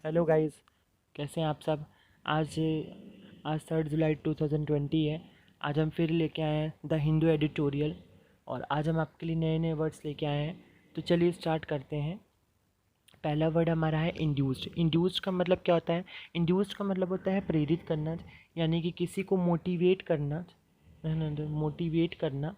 Hello guys, कैसे हैं आप सब। आज आज 3 जुलाई 2020 है। आज हम फिर लेके आए हैं द हिंदू एडिटोरियल और आज हम आपके लिए नए नए वर्ड्स लेके आए हैं। तो चलिए स्टार्ट करते हैं। पहला वर्ड हमारा है इंड्यूस्ड। इंड्यूस्ड का मतलब क्या होता है? इंड्यूस्ड का मतलब होता है प्रेरित करना, यानी कि किसी को मोटिवेट करना, है ना। मोटिवेट करना,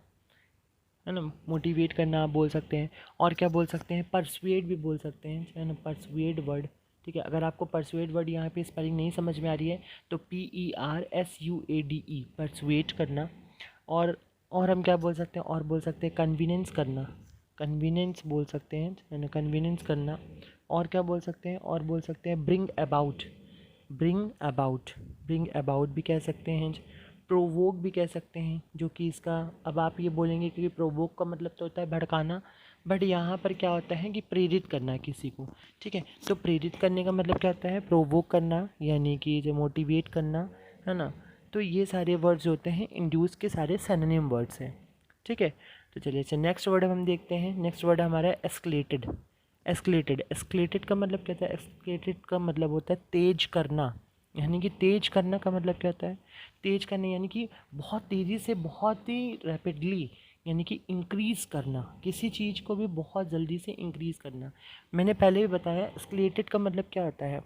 है ना। मोटिवेट करना आप बोल सकते हैं। और क्या बोल सकते हैं? परसुएड भी बोल सकते हैं, है ना। परसुएड वर्ड, ठीक है। अगर आपको परसुएड वर्ड यहाँ पे स्पेलिंग नहीं समझ में आ रही है तो PERSUADE, परसुएट करना। और हम क्या बोल सकते हैं? और बोल सकते हैं कन्वीनेंस करना, कन्वीनेंस बोल सकते हैं, है ना। कन्वीनेंस करना। और क्या बोल सकते हैं? और बोल सकते हैं bring about, bring about, bring about भी कह सकते हैं। प्रोवोक भी कह सकते हैं, जो कि इसका, अब आप ये बोलेंगे कि प्रोवोक का मतलब तो होता है भड़काना, बट यहाँ पर क्या होता है कि प्रेरित करना किसी को, ठीक है। तो प्रेरित करने का मतलब क्या होता है? प्रोवोक करना, यानी कि जो मोटिवेट करना, है ना। तो ये सारे वर्ड्स होते हैं इंड्यूस के, सारे सिनोनिम वर्ड्स हैं, ठीक है। तो चलिए अच्छा, नेक्स्ट वर्ड हम देखते हैं। नेक्स्ट वर्ड हमारा है एस्केलेटेड। एस्केलेटेड, एस्केलेटेड का मतलब क्या होता है? एस्केलेटेड का मतलब होता है तेज करना, यानी कि तेज करना का मतलब क्या होता है? तेज करना यानी कि बहुत तेज़ी से, बहुत ही रैपिडली, यानी कि इंक्रीज़ करना, किसी चीज़ को भी बहुत जल्दी से इंक्रीज़ करना। मैंने पहले भी बताया एस्केलेटेड का मतलब क्या होता है।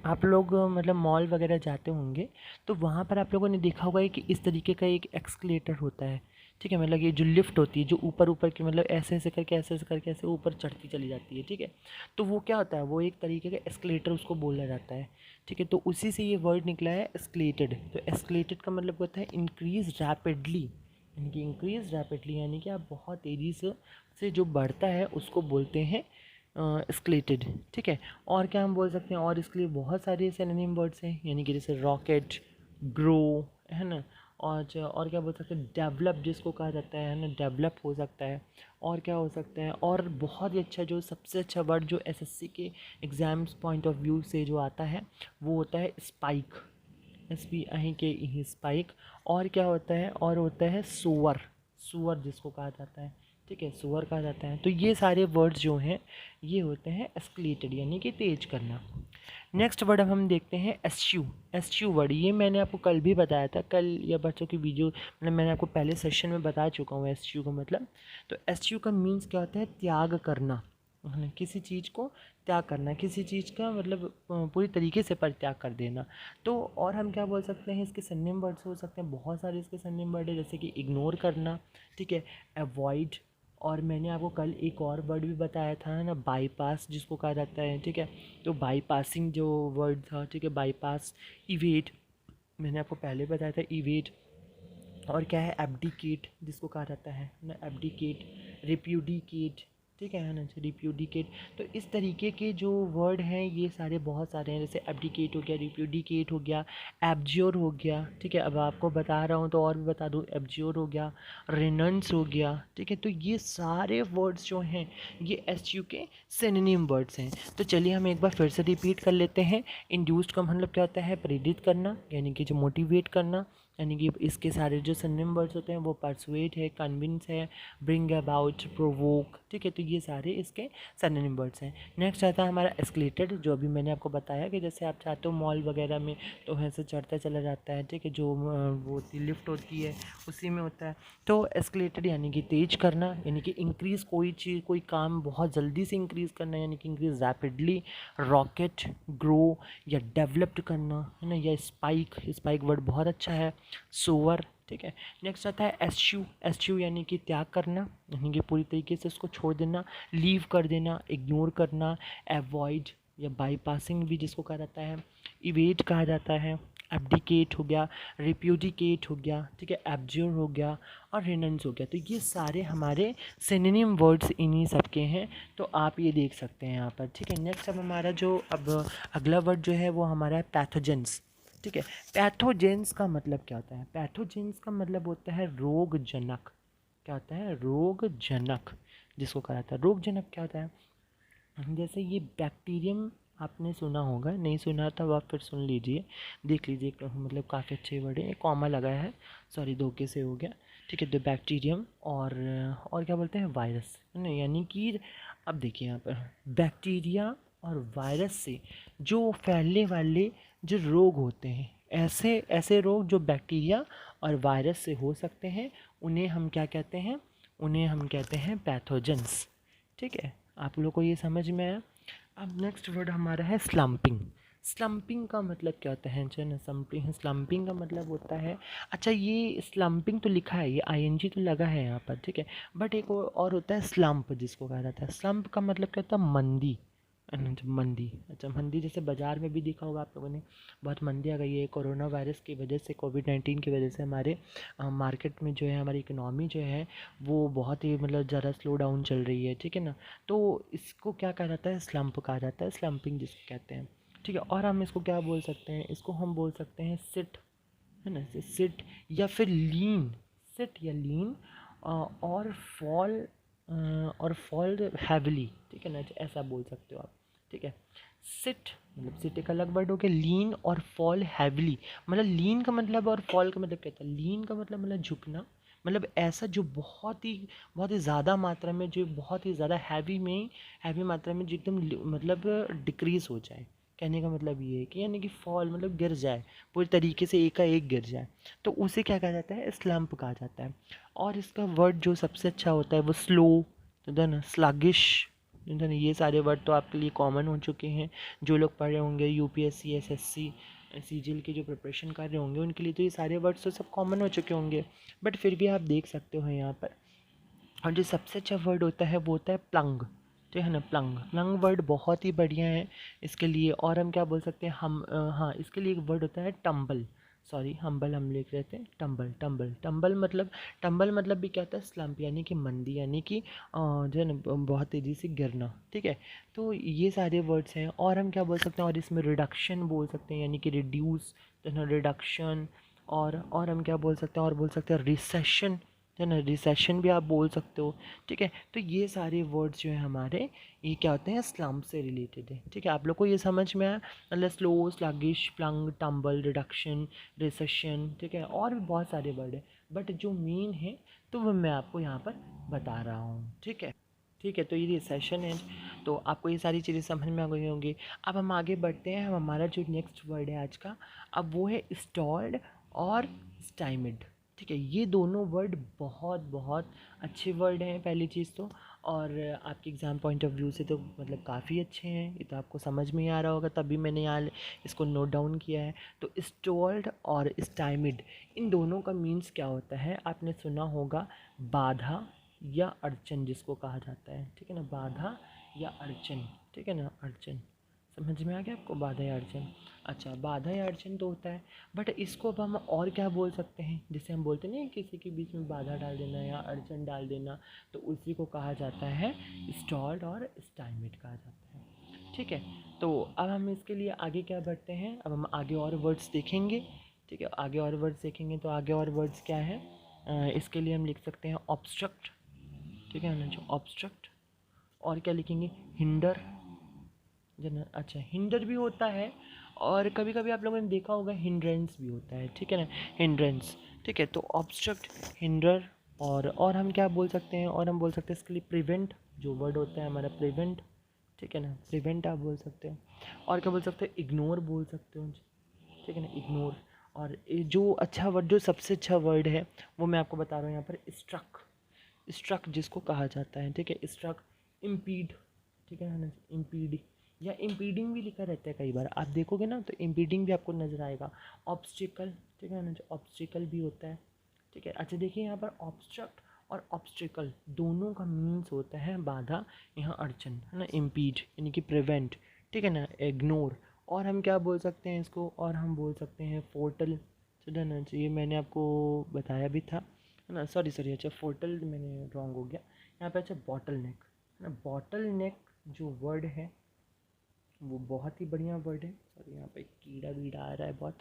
आप लोग मतलब मॉल वगैरह जाते होंगे तो वहाँ पर आप लोगों ने देखा होगा कि इस तरीके का एक एक्सकलेटर होता है, ठीक है। मतलब ये जो लिफ्ट होती है, जो ऊपर ऊपर की, मतलब ऐसे ऐसे करके, ऐसे ऐसे करके, ऐसे ऊपर चढ़ती चली जाती है, ठीक है। तो वो क्या होता है? वो एक तरीके का एस्केलेटर उसको बोला जाता है, ठीक है। तो उसी से ये वर्ड निकला है एस्केलेटेड। तो एस्केलेटेड का मतलब होता है इंक्रीज रैपिडली, यानी कि इंक्रीज रैपिडली, यानी कि आप बहुत तेज़ी से जो बढ़ता है उसको बोलते हैं एस्केलेटेड, ठीक है। और क्या हम बोल सकते हैं? और इसके लिए बहुत सारे सिनोनिम वर्ड्स हैं, यानी कि जैसे रॉकेट, ग्रो, है ना। और क्या बोल सकते हैं? डेवलप जिसको कहा जाता है ना, डेवलप हो सकता है। और क्या हो सकता है? और बहुत ही अच्छा, जो सबसे अच्छा वर्ड जो SSC के एग्ज़ाम्स पॉइंट ऑफ व्यू से जो आता है वो होता है स्पाइक, SPIKE, स्पाइक। और क्या होता है? और होता है सुअर, सुअर जिसको कहा जाता है, ठीक है, सुअर कहा जाता है। तो ये सारे वर्ड्स जो हैं ये होते हैं एस्केलेटेड, यानी कि तेज करना। नेक्स्ट वर्ड अब हम देखते हैं एस्च्यू। एस्च्यू वर्ड ये मैंने आपको कल भी बताया था, कल या बच्चों की वीडियो, मतलब मैंने आपको पहले सेशन में बता चुका हूँ एस्च्यू का मतलब। तो एस्च्यू का मीन्स क्या होता है? त्याग करना, है ना। किसी चीज़ को त्याग करना, किसी चीज़ का मतलब पूरी तरीके से परित्याग कर देना। तो और हम क्या बोल सकते हैं? इसके सिनोनिम वर्ड्स हो सकते हैं, बहुत सारे इसके सिनोनिम वर्ड है, जैसे कि इग्नोर करना, ठीक है, अवॉइड। और मैंने आपको कल एक और वर्ड भी बताया था ना, बाईपास जिसको कहा जाता है, ठीक है। तो बाईपासिंग जो वर्ड था, ठीक है, बाईपास। इवेट, मैंने आपको पहले बताया था, इवेट। और क्या है? एब्डिकेट जिसको कहा जाता है ना, एब्डिकेट, रिप्यूडिकेट, ठीक है ना, रिप्यूडिकेट। तो इस तरीके के जो वर्ड हैं ये सारे बहुत सारे हैं, जैसे एब्डिकेट हो गया, रिप्यूडिकेट हो गया, एब्ज्योर हो गया, ठीक है। अब आपको बता रहा हूँ तो और भी बता दूँ, एब्ज्योर हो गया, रिनंस हो गया, ठीक है। तो ये सारे वर्ड्स जो हैं ये SU के सिनोनिम वर्ड्स हैं। तो चलिए हम एक बार फिर से रिपीट कर लेते हैं। इंड्यूस्ड का मतलब क्या होता है? प्रेरित करना, यानी कि जो मोटिवेट करना, यानी कि इसके सारे जो सिनोनिम वर्ड्स होते हैं वो परसुएट है, कन्विंस है, ब्रिंग अबाउट, प्रोवोक, ठीक है। तो ये सारे इसके सिनोनिम वर्ड्स हैं। नेक्स्ट आता है हमारा एस्केलेटेड, जो अभी मैंने आपको बताया कि जैसे आप चाहते हो मॉल वगैरह में तो ऐसे चढ़ता चला जाता है, ठीक है, जो वो लिफ्ट होती है उसी में होता है। तो एस्केलेटेड यानी कि तेज करना, यानी कि इंक्रीज़ कोई चीज़, कोई काम बहुत जल्दी से इंक्रीज़ करना, यानी कि इंक्रीज़ रैपिडली। रॉकेट, ग्रो या डेवलप्ड करना, है ना। या स्पाइक, स्पाइक वर्ड बहुत अच्छा है। सोवर, ठीक है। नेक्स्ट आता है एस्च्यू। एस्च्यू यानी कि त्याग करना, यानी कि पूरी तरीके से उसको छोड़ देना, लीव कर देना, इग्नोर करना। एवॉइड या बाईपासिंग भी जिसको कहा जाता है, इवेट कहा जाता है। एब्डिकेट हो गया, रिप्यूडिकेट हो गया, ठीक है, एब्ज्योर हो गया और रिनंस हो गया। तो ये सारे हमारे सिनोनिम वर्ड्स इन्हीं सब के हैं। तो आप ये देख सकते हैं यहाँ पर, ठीक है। नेक्स्ट अब हमारा जो अब अगला वर्ड जो है वो हमारा है पैथोजेंस, ठीक है। पैथोजेंस का मतलब क्या होता है? पैथोजेंस का मतलब होता है रोगजनक। क्या होता है? रोगजनक जिसको कहा जाता है। रोगजनक क्या होता है? जैसे ये बैक्टीरियम, आपने सुना होगा, नहीं सुना था आप फिर सुन लीजिए, देख लीजिए, मतलब काफ़ी अच्छे वर्ड है, कॉमा लगाया है, सॉरी धोखे से हो गया, ठीक है। तो बैक्टीरियम और क्या बोलते हैं? वायरस, है ना। यानी कि अब देखिए यहाँ पर बैक्टीरिया और वायरस से जो फैलने वाले जो रोग होते हैं, ऐसे ऐसे रोग जो बैक्टीरिया और वायरस से हो सकते हैं, उन्हें हम क्या कहते हैं? उन्हें हम कहते हैं पैथोजेंस। ठीक है, आप लोग को ये समझ में आया? अब नेक्स्ट वर्ड हमारा है स्लम्पिंग। स्लम्पिंग का मतलब क्या होता है? जो ना स्लम्पिंग का मतलब होता है, अच्छा ये स्लम्पिंग तो लिखा है, ये आईएनजी तो लगा है यहाँ पर, ठीक है, बट एक और होता है स्लम्प, जिसको कहा जाता है। स्लम्प का मतलब क्या होता है? मंदी। मंदी, अच्छा मंदी जैसे बाज़ार में भी देखा होगा आप लोगों ने, बहुत मंदी आ गई है कोरोना वायरस की वजह से, कोविड-19 की वजह से। हमारे मार्केट में जो है, हमारी इकोनॉमी जो है वो बहुत ही मतलब ज़्यादा स्लो डाउन चल रही है, ठीक है ना। तो इसको क्या कहा जाता है? स्लम्प कहा जाता है, स्लम्पिंग जिसको कहते हैं, ठीक है। और हम इसको क्या बोल सकते हैं? इसको हम बोल सकते हैं सिट, है ना, सिट या फिर लीन, सिट या लीन, और फॉल, और फॉल हैविली, ठीक है ना, ऐसा बोल सकते हो आप, ठीक है। सिट मतलब सिट एक अलग वर्ड हो गया, लीन और फॉल हैविली, मतलब लीन का मतलब और फॉल का मतलब क्या था? लीन का मतलब झुकना, मतलब ऐसा जो बहुत ही ज़्यादा मात्रा में, जो बहुत ही ज़्यादा हैवी मात्रा में जो एकदम मतलब डिक्रीज़ हो जाए। कहने का मतलब ये है कि यानी कि फॉल मतलब गिर जाए, पूरी तरीके से एक का एक गिर जाए, तो उसे क्या कहा जाता है? स्लम्प कहा जाता है। और इसका वर्ड जो सबसे अच्छा होता है वो स्लो, तो ना स्लगिश, ये सारे वर्ड तो आपके लिए कॉमन हो चुके हैं। जो लोग पढ़ रहे होंगे यूपीएससी, एसएससी, सीजीएल की जो प्रिपरेशन कर रहे होंगे, उनके लिए तो ये सारे वर्ड्स तो सब कॉमन हो चुके होंगे, बट फिर भी आप देख सकते हो यहाँ पर। और जो सबसे अच्छा वर्ड होता है वो होता है प्लंग, जो है ना, प्लंग। प्लंग वर्ड बहुत ही बढ़िया है इसके लिए। और हम क्या बोल सकते हैं? हाँ, इसके लिए एक वर्ड होता है टम्बल, सॉरी हम्बल हम लिख रहे थे, टम्बल। टम्बल मतलब भी क्या होता है? स्लम्प, यानी कि मंदी, यानी कि जो है ना बहुत तेज़ी से गिरना, ठीक है। तो ये सारे वर्ड्स हैं। और हम क्या बोल सकते हैं? और इसमें रिडक्शन बोल सकते हैं, यानी कि रिड्यूस, जो है ना, रिडक्शन। और हम क्या बोल सकते हैं? और बोल सकते हैं रिसेशन, है ना, रिसेशन भी आप बोल सकते हो, ठीक है। तो ये सारे वर्ड्स जो हैं हमारे, ये क्या होते हैं? स्लम्प से रिलेटेड है, ठीक है। आप लोग को ये समझ में आया? मतलब slow, sluggish, plunge, tumble, reduction, recession, ठीक है। और भी बहुत सारे वर्ड है, बट जो मेन है तो वो मैं आपको यहाँ पर बता रहा हूँ, ठीक है। ठीक है, तो ये रिसेशन है, तो आपको ये सारी चीज़ें समझ में आ गई होंगी। अब हम आगे बढ़ते हैं। हमारा जो नेक्स्ट वर्ड है आज का, अब वो है स्टॉल्ड और स्टाइमिड, ठीक है। ये दोनों वर्ड बहुत बहुत अच्छे वर्ड हैं, पहली चीज़ तो। और आपके एग्ज़ाम पॉइंट ऑफ व्यू से तो मतलब काफ़ी अच्छे हैं, ये तो आपको समझ में ही आ रहा होगा, तभी मैंने यहाँ इसको नोट डाउन किया है। तो स्टॉल्ड और स्टाइमिड, इन दोनों का मीन्स क्या होता है? आपने सुना होगा बाधा या अड़चन जिसको कहा जाता है, ठीक है ना, बाधा या अड़चन, ठीक है ना, अड़चन। समझ में आ गया आपको? बाधा या अड़चन, अच्छा बाधा या अड़चन तो होता है, बट इसको अब हम और क्या बोल सकते हैं? जैसे हम बोलते नहीं, किसी के बीच में बाधा डाल देना या अड़चन डाल देना, तो उसी को कहा जाता है स्टॉल्ड और स्टाइमिड कहा जाता है, ठीक है। तो अब हम इसके लिए आगे क्या बढ़ते हैं? अब हम आगे और वर्ड्स देखेंगे, ठीक है। आगे और वर्ड्स देखेंगे, तो आगे और वर्ड्स क्या है? इसके लिए हम लिख सकते हैं ऑब्स्ट्रक्ट, ठीक है ना, जो ऑब्स्ट्रक्ट। और क्या लिखेंगे? हिंडर, जन, अच्छा हिंडर भी होता है, और कभी कभी आप लोगों ने देखा होगा हिंड्रेंस भी होता है, ठीक है ना, हिंड्रेंस, ठीक है। तो ऑब्स्ट्रक्ट, हिंडर। और हम क्या बोल सकते हैं? और हम बोल सकते हैं इसके लिए प्रिवेंट, जो वर्ड होता है हमारा प्रिवेंट, ठीक है ना, प्रिवेंट आप बोल सकते हो। और क्या बोल सकते हैं? इग्नोर बोल सकते हो, ठीक है ना, इग्नोर। और जो अच्छा वर्ड, जो सबसे अच्छा वर्ड है वो मैं आपको बता रहा हूँ यहाँ पर, स्ट्रक। स्ट्रक जिसको कहा जाता है, ठीक है, स्ट्रक। इम्पीड, ठीक है ना, इम्पीड या इम्पीडिंग भी लिखा रहता है कई बार, आप देखोगे ना तो इम्पीडिंग भी आपको नज़र आएगा। ऑब्स्टिकल, ठीक है ना, जो ऑब्स्टिकल भी होता है, ठीक है। अच्छा देखिए यहाँ पर ऑब्स्ट्रक्ट और ऑब्स्टिकल दोनों का मीन्स होता है बाधा, यहाँ अड़चन, है ना, इम्पीड यानी कि प्रिवेंट, ठीक है ना, इग्नोर। और हम क्या बोल सकते हैं इसको? और हम बोल सकते हैं पोर्टल, चलो ना, ये मैंने आपको बताया भी था, है ना, सॉरी अच्छा पोर्टल मैंने रॉन्ग हो गया यहाँ पे। अच्छा बॉटल नेक, है ना, बॉटल नेक जो वर्ड है वो बहुत ही बढ़िया वर्ड है। सॉरी यहाँ पे कीड़ा वीड़ा आ रहा है बहुत,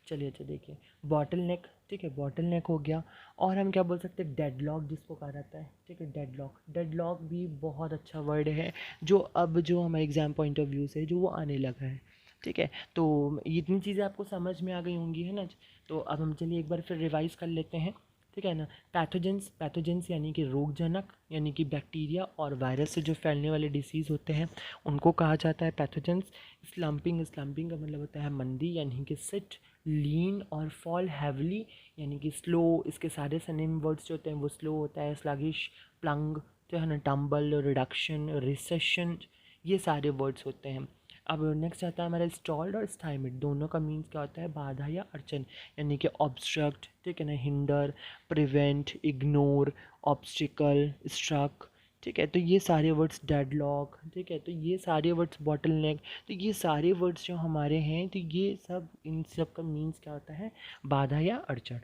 चलिए अच्छा देखिए, बॉटल नेक, ठीक है, बॉटल नेक हो गया। और हम क्या बोल सकते हैं? डेडलॉक जिसको कहा जाता है, ठीक है, डेडलॉक। डेडलॉक भी बहुत अच्छा वर्ड है, जो अब जो हमारे एग्ज़ाम पॉइंट ऑफ व्यू से जो वो आने लगा है, ठीक है। तो ये इतनी चीज़ें आपको समझ में आ गई होंगी, है ना। तो अब हम चलिए एक बार फिर रिवाइज़ कर लेते हैं, ठीक है ना। पैथोजेंस यानी कि रोगजनक, यानी कि बैक्टीरिया और वायरस से जो फैलने वाले डिसीज़ होते हैं उनको कहा जाता है पैथोजेंस। स्लम्पिंग का मतलब होता है मंदी, यानी कि सिट, लीन और फॉल हैवली, यानी कि स्लो। इसके सारे सनेम वर्ड्स जो होते हैं वो स्लो होता है, स्लगिश, प्लंग, जो है ना, टम्बल, रिडक्शन, रिसेशन, ये सारे वर्ड्स होते हैं। अब नेक्स्ट आता है हमारा स्टॉल्ड और स्टाइमिड, दोनों का मीन्स क्या होता है, बाधा या अड़चन, यानी कि ऑब्स्ट्रक्ट, ठीक है ना, hinder, prevent, ignore, obstacle, struck, ठीक है। तो ये सारे वर्ड्स, डेडलॉक, ठीक है, तो ये सारे वर्ड्स, बॉटल नेक, तो ये सारे वर्ड्स जो हमारे हैं, तो ये सब, इन सब का मीन्स क्या होता है, बाधा या अड़चन।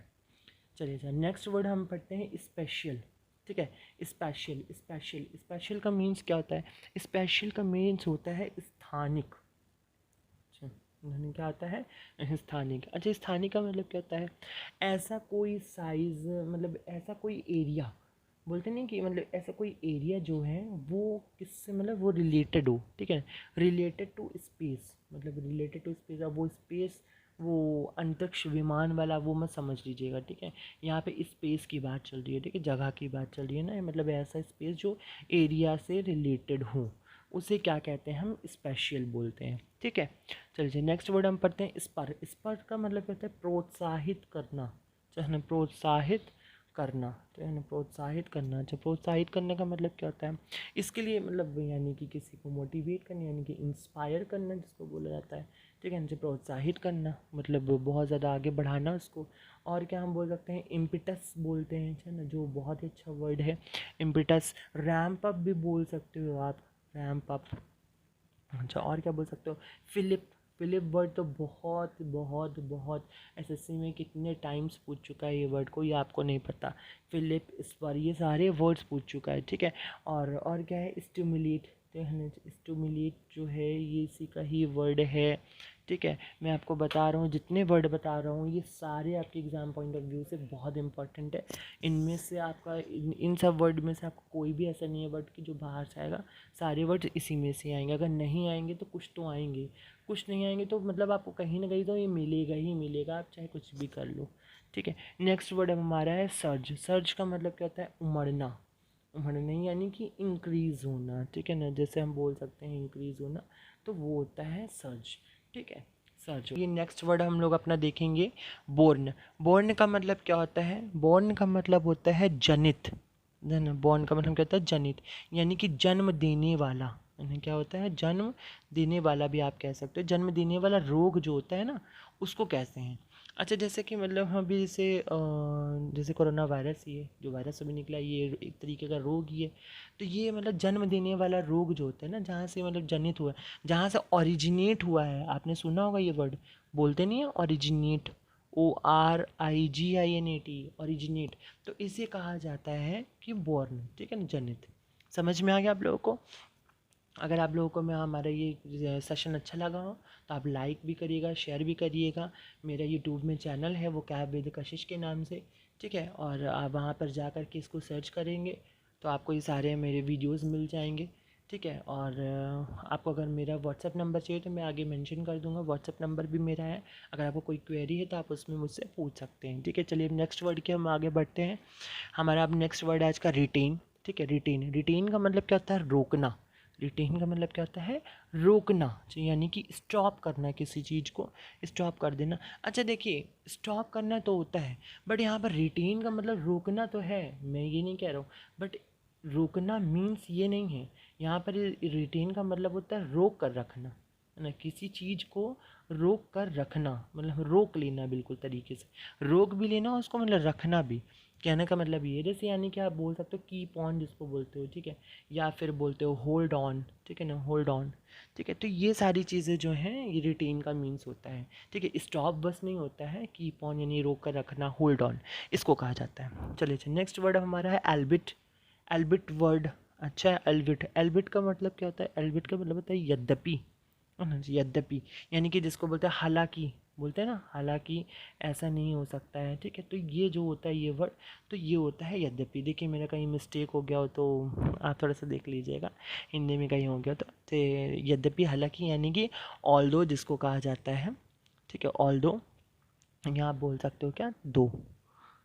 चलिए सर, नेक्स्ट वर्ड हम पढ़ते हैं स्पेशल, ठीक है। स्पेशल का मीन्स क्या होता है, स्पेशल का मीन्स होता है स्थानिक। अच्छा, क्या आता है, स्थानिक। अच्छा, स्थानिक का मतलब क्या होता है, ऐसा कोई साइज, मतलब ऐसा कोई एरिया, बोलते नहीं कि मतलब ऐसा कोई एरिया जो है वो किससे, मतलब वो रिलेटेड हो, ठीक है, रिलेटेड टू स्पेस, मतलब रिलेटेड टू स्पेस। अब वो स्पेस, वो अंतरिक्ष विमान वाला वो मत समझ लीजिएगा, ठीक है। यहाँ पे स्पेस की बात चल रही है, ठीक है, जगह की बात चल रही है ना, मतलब ऐसा स्पेस जो एरिया से रिलेटेड हो, उसे क्या कहते हैं, हम स्पेशल बोलते हैं, ठीक है। चलिए नेक्स्ट वर्ड हम पढ़ते हैं स्पर। स्पर का मतलब क्या होता है, प्रोत्साहित करना, चाहे ना, प्रोत्साहित करना, तो है ना, प्रोत्साहित करना। अच्छा, प्रोत्साहित करने का मतलब क्या होता है, इसके लिए मतलब यानी कि किसी को मोटिवेट करना, यानी कि इंस्पायर करना जिसको बोला जाता है, ठीक है। प्रोत्साहित करना मतलब बहुत ज़्यादा आगे बढ़ाना उसको। और क्या हम बोल सकते हैं, इम्पिटस बोलते हैं, है ना, जो बहुत ही अच्छा वर्ड है, इम्पिटस। रैम्प अप भी बोल सकते हो आप, रैम्प अप। अच्छा, और क्या बोल सकते हो, फिलिप वर्ड तो बहुत बहुत बहुत एसएससी में कितने टाइम्स पूछ चुका है ये वर्ड, कोई आपको नहीं पता। फिलिप, स्पर, ये सारे वर्ड्स पूछ चुका है, ठीक है। और क्या है, स्टिमुलेट, तो है ना, स्टिमुलेट जो है ये इसी का ही वर्ड है, ठीक है। मैं आपको बता रहा हूँ, जितने वर्ड बता रहा हूँ ये सारे आपके एग्ज़ाम पॉइंट ऑफ व्यू से बहुत इंपॉर्टेंट है। इनमें से आपका इन सब वर्ड में से आपको कोई भी ऐसा नहीं है वर्ड कि जो बाहर से आएगा, सारे वर्ड इसी में से आएंगे। अगर नहीं आएंगे तो कुछ तो आएंगे, कुछ नहीं आएंगे तो मतलब आपको कहीं ना कहीं तो ये मिलेगा ही मिलेगा, आप चाहे कुछ भी कर लो, ठीक है। नेक्स्ट वर्ड अब हमारा है सर्ज। सर्ज का मतलब क्या होता है, उमड़ना, उमड़ना यानी कि इंक्रीज़ होना, ठीक है ना, जैसे हम बोल सकते हैं इंक्रीज़ होना, तो वो होता है सर्ज, ठीक है, सर्ज। ये नेक्स्ट वर्ड हम लोग अपना देखेंगे, बोर्न। बोर्न का मतलब क्या होता है, बोर्न का मतलब होता है जनित, बोर्न का मतलब क्या होता है, जनित, यानी कि जन्म देने वाला, यानी क्या होता है, जन्म देने वाला भी आप कह सकते हो। जन्म देने वाला रोग जो होता है ना, उसको कहते हैं। अच्छा, जैसे कि मतलब हम भी जैसे कोरोना वायरस, ये जो वायरस अभी निकला ये एक तरीके का रोग ही है। तो ये मतलब जन्म देने वाला रोग जो होता है ना, जहाँ से मतलब जनित हुआ है, जहाँ से ओरिजिनेट हुआ है, आपने सुना होगा ये वर्ड, बोलते नहीं है ओरिजिनेट, ORIGINAT, ओरिजिनेट। तो इसे कहा जाता है कि बोर्न, ठीक है ना, जनित। समझ में आ गया आप लोगों को। अगर आप लोगों को मैं हमारा ये सेशन अच्छा लगा हो तो आप लाइक भी करिएगा, शेयर भी करिएगा। मेरा यूट्यूब में चैनल है वो कैब विद कशिश के नाम से, ठीक है। और आप वहाँ पर जा कर के इसको सर्च करेंगे तो आपको ये सारे मेरे वीडियोस मिल जाएंगे, ठीक है। और आपको अगर मेरा व्हाट्सअप नंबर चाहिए तो मैं आगे मेंशन कर दूंगा, व्हाट्सअप नंबर भी मेरा है। अगर आपको कोई क्वेरी है तो आप उसमें मुझसे पूछ सकते हैं, ठीक है। चलिए नेक्स्ट वर्ड के हम आगे बढ़ते हैं। हमारा अब नेक्स्ट वर्ड है आज का रिटेन, ठीक है। रिटेन, रिटेन का मतलब क्या होता है, रोकना। रिटेन का मतलब क्या होता है, रोकना, यानी कि स्टॉप करना, किसी चीज़ को स्टॉप कर देना। अच्छा देखिए, स्टॉप करना तो होता है, बट यहाँ पर रिटेन का मतलब रोकना तो है, मैं ये नहीं कह रहा हूँ, बट रोकना मीन्स ये नहीं है। यहाँ पर रिटेन का मतलब होता है रोक कर रखना, है ना, किसी चीज़ को रोक कर रखना, मतलब रोक लेना बिल्कुल तरीके से, रोक भी लेना उसको, मतलब रखना भी। कहने का मतलब ये, जैसे यानी कि आप बोल सकते हो कीप ऑन जिसको बोलते हो, ठीक है, या फिर बोलते हो होल्ड ऑन, ठीक है ना, होल्ड ऑन, ठीक है। तो ये सारी चीज़ें जो हैं ये रिटेन का मीन्स होता है, ठीक है। स्टॉप बस नहीं होता है, कीप ऑन यानी रोक कर रखना, होल्ड ऑन इसको कहा जाता है। चलिए अच्छा, नेक्स्ट वर्ड हमारा है एल्बिट। एल्बिट वर्ड, अच्छा है, एल्बिट। एल्बिट का मतलब क्या होता है, एल्बिट का मतलब होता है यद्यपि, है ना, यद्यपि, यानी कि जिसको बोलते हैं हालांकि, बोलते हैं ना, हालांकि ऐसा नहीं हो सकता है, ठीक है। तो ये जो होता है ये वर्ड, तो ये होता है यद्यपि। देखिए मेरा कहीं मिस्टेक हो गया हो तो आप थोड़ा सा देख लीजिएगा, हिंदी में कहीं हो गया तो यद्यपि, हालांकि, यानी कि ऑल्दो जिसको कहा जाता है, ठीक है, ऑल्दो। यहाँ आप बोल सकते हो क्या, दो,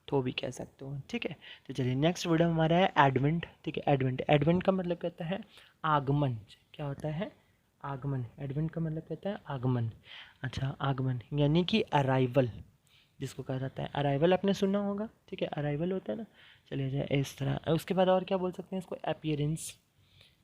तो भी कह सकते हो, ठीक है। तो चलिए नेक्स्ट वर्ड हमारा है एडवेंट, ठीक है। एडवेंट, एडवेंट का मतलब कहता है आगमन। क्या होता है? आगमन। एडवेंट का मतलब कहता है आगमन। अच्छा, आगमन यानी कि अराइवल जिसको कहा जाता है। अराइवल आपने सुना होगा, ठीक है, अराइवल होता है ना। चलिए जाए इस तरह। उसके बाद और क्या बोल सकते हैं इसको? अपीयरेंस,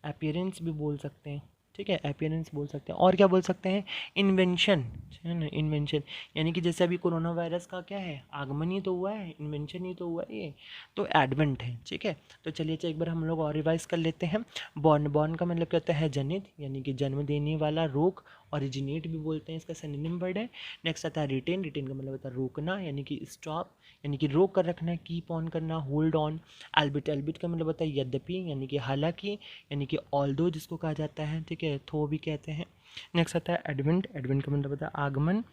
अपीयरेंस भी बोल सकते हैं, ठीक है, अपीयरेंस बोल सकते हैं। और क्या बोल सकते हैं? इन्वेंशन, है ना, इन्वेंशन यानी कि जैसे अभी कोरोना वायरस का क्या है? आगमन ही तो हुआ है, इन्वेंशन ही तो हुआ है ये, तो एडवेंट है, ठीक है। तो चलिए एक बार हम लोग और रिवाइज कर लेते हैं। बॉर्न, बॉर्न का मतलब कहता है जनित यानी कि जन्म देने वाला, रोक, ओरिजिनेट भी बोलते हैं, इसका सिनोनिम वर्ड है। नेक्स्ट आता है रिटेन, रिटेन का मतलब होता है रोकना यानी कि स्टॉप यानी कि रोक कर रखना, कीप ऑन करना, होल्ड ऑन। एल्बिट, एल्बिट का मतलब होता है यद्यपि यानी कि हालांकि यानी कि ऑल्दो जिसको कहा जाता है, ठीक है, थो भी कहते हैं। नेक्स्ट आता है एडवेंट, एडवेंट का मतलब होता है आगमन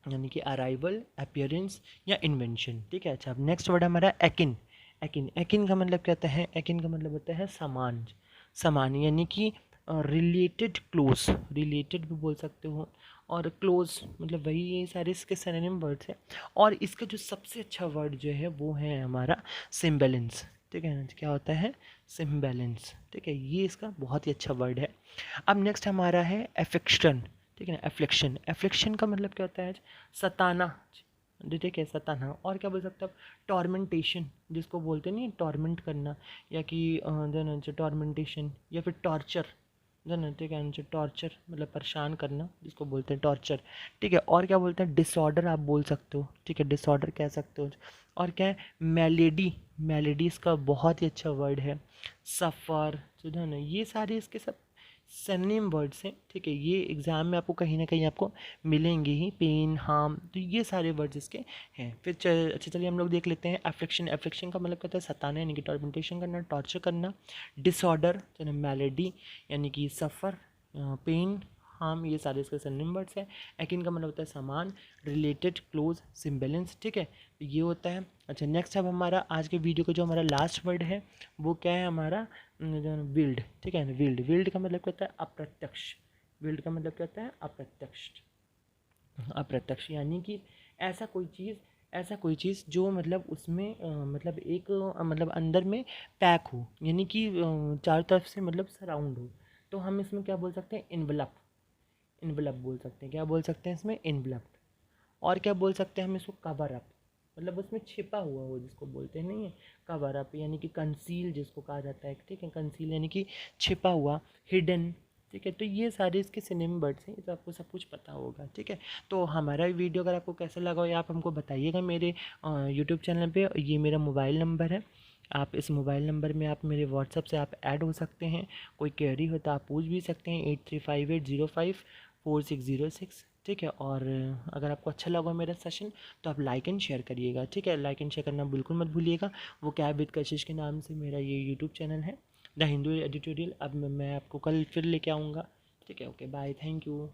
यानी कि अराइवल, अपीयरेंस या इन्वेंशन, ठीक है। अच्छा, अब नेक्स्ट वर्ड हमारा एकिन, एकिन, एकिन का मतलब कहता है, एकिन का मतलब होता है समान, समान यानी कि रिलेटेड, क्लोज, रिलेटेड भी बोल सकते हो, और क्लोज मतलब वही, ये सारे इसके सिनोनिम वर्ड्स हैं। और इसका जो सबसे अच्छा वर्ड जो है वो है हमारा सिम्बेलेंस, ठीक है ना। क्या होता है? सिम्बेलेंस, ठीक है, ये इसका बहुत ही अच्छा वर्ड है। अब नेक्स्ट हमारा है एफेक्शन, ठीक है ना। एफ्लिक्शन, एफ्लिक्शन का मतलब क्या होता है? सताना, ठीक है, सताना। और क्या बोल सकते हैं आप? टॉर्मेंटेशन जिसको बोलते नहीं, टॉर्मेंट करना, या कि देन टॉर्मेंटेशन या फिर टॉर्चर, देन ठीक है, टॉर्चर मतलब परेशान करना जिसको बोलते हैं टॉर्चर, ठीक है। और क्या बोलते हैं? डिसऑर्डर आप बोल सकते हो, ठीक है, डिसऑर्डर कह सकते हो। और क्या है? मेलेडी, मेलेडी इसका बहुत ही अच्छा वर्ड है। सफ़र, जो ना, ये सारे इसके सब सिनोनिम वर्ड्स हैं, ठीक है। ये एग्ज़ाम में आपको कहीं ना कहीं आपको मिलेंगे ही। पेन, हार्म, तो ये सारे वर्ड्स इसके हैं। फिर अच्छा चलिए हम लोग देख लेते हैं एफ्लिक्शन, एफ्लिक्शन का मतलब कहता है सताना यानी कि टॉर्मेंटेशन करना, टॉर्चर करना। डिसऑर्डर यानी मैलेडी यानी कि सफ़र, पेन, हार्म, ये सारे इसके सिनोनिम वर्ड्स हैं। एकिन का मतलब होता है समान, रिलेटेड, क्लोज, सिम्बेलेंस, ठीक है, तो ये होता है। अच्छा, नेक्स्ट अब हमारा आज के वीडियो का जो हमारा लास्ट वर्ड है वो क्या है हमारा? विल्ड, ठीक है ना। विल्ड, विल्ड का मतलब कहता है अप्रत्यक्ष, विल्ड का मतलब कहता है अप्रत्यक्ष, अप्रत्यक्ष यानी कि ऐसा कोई चीज़, ऐसा कोई चीज़ जो मतलब उसमें मतलब एक मतलब अंदर में पैक हो यानी कि चारों तरफ से मतलब सराउंड हो, तो हम इसमें क्या बोल सकते हैं? इन्वलप, इन्वलप बोल सकते हैं। क्या बोल सकते हैं इसमें? इन्वलप। और क्या बोल सकते हैं हम इसको? कवर अप, मतलब उसमें छिपा हुआ हो जिसको बोलते हैं, नहीं है, कवर अप यानी कि कंसील जिसको कहा जाता है, ठीक है, कंसील यानी कि छिपा हुआ, हिडन, ठीक है। तो ये सारे इसके सिनोनिम वर्ड्स हैं, तो आपको सब कुछ पता होगा, ठीक है। तो हमारा वीडियो अगर आपको कैसा लगा हो, या आप हमको बताइएगा मेरे यूट्यूब चैनल पे। ये मेरा मोबाइल नंबर है, आप इस मोबाइल नंबर में आप मेरे व्हाट्सअप से आप ऐड हो सकते हैं। कोई क्वेरी हो तो आप पूछ भी सकते हैं, 8358054606, ठीक है। और अगर आपको अच्छा लगा मेरा सेशन तो आप लाइक एंड शेयर करिएगा, ठीक है, लाइक एंड शेयर करना बिल्कुल मत भूलिएगा। वो कैब विद कशिश के नाम से मेरा ये यूट्यूब चैनल है, द हिंदू एडिटोरियल। अब मैं आपको कल फिर लेके आऊँगा, ठीक है। Okay, bye, thank you.